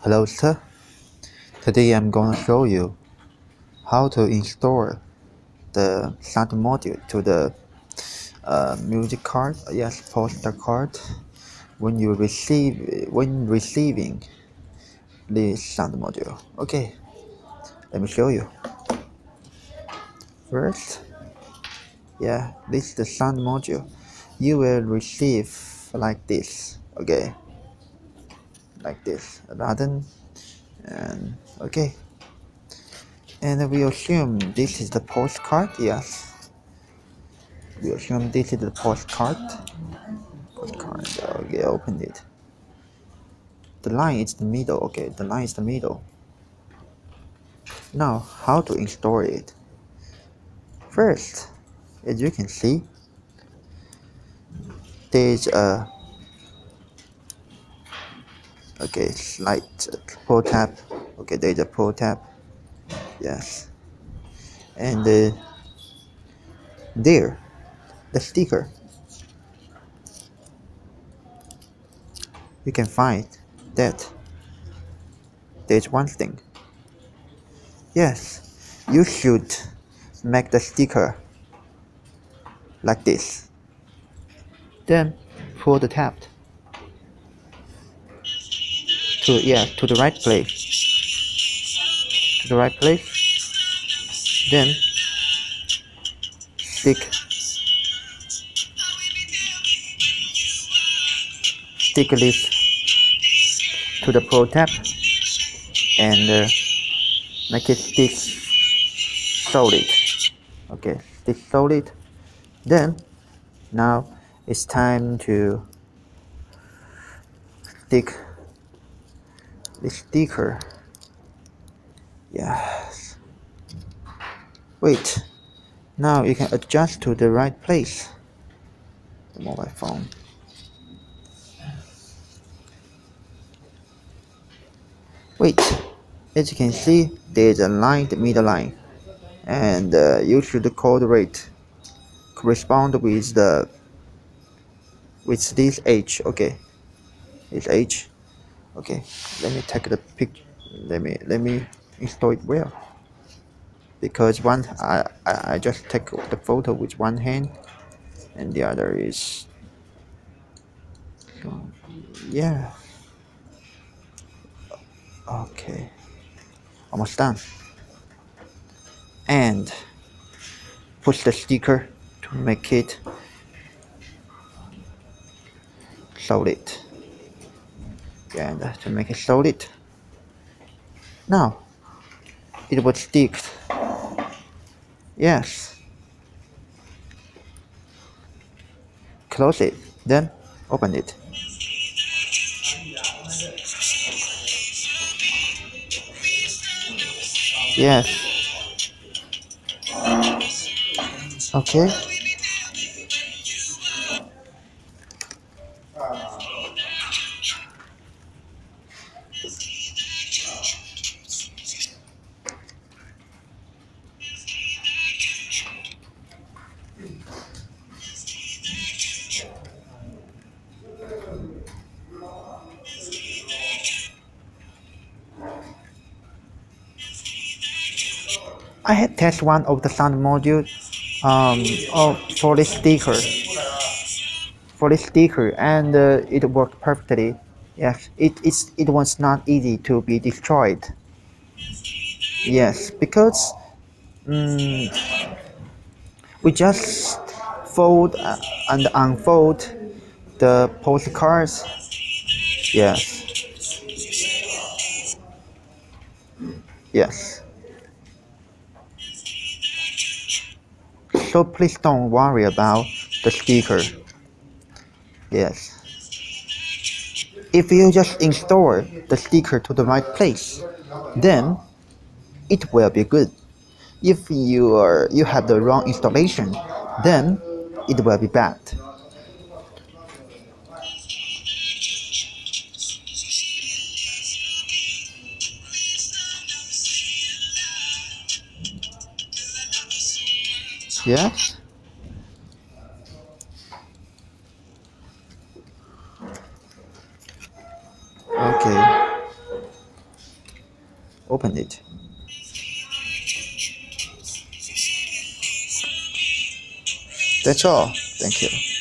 Hello sir, today I'm gonna show you how to install the sound module to the music card, yes, poster card when receiving this sound module. Okay, let me show you. First, yeah, this is the sound module. You will receive like this, okay, like this, a button, and okay, and we assume this is the postcard, yes. We assume this is the postcard. Okay, open it. The line is the middle. Okay, the line is the middle. Now, how to install it? First, as you can see, there's a slight pull tab. Okay, there's a pull tab. Yes, and there, the sticker. You can find that there's one thing. Yes, you should make the sticker like this. Then pull the tab to the right place. To the right place. Then stick this to the pro tab and make it stick solid. Okay, stick solid. Then now it's time to stick the sticker. Yes. Wait. Now you can adjust to the right place. The mobile phone. Wait. As you can see, there's a line, the middle line, and you should code rate correspond with this H. Okay, it's H. Okay, let me take the picture. Let me install it well, because I just take the photo with one hand and the other is yeah. Okay, almost done. And push the sticker to make it solid, and to make it solid. Now it would stick. Yes. Close it, then open it. Yes. Okay. I had tested one of the sound module for this sticker, and it worked perfectly. Yes, it was not easy to be destroyed. Yes, because we just fold and unfold the postcards. Yes, yes. So please don't worry about the sticker. Yes. If you just install the sticker to the right place, then it will be good. If you have the wrong installation, then it will be bad. Yes. Okay. open it. That's all. Thank you.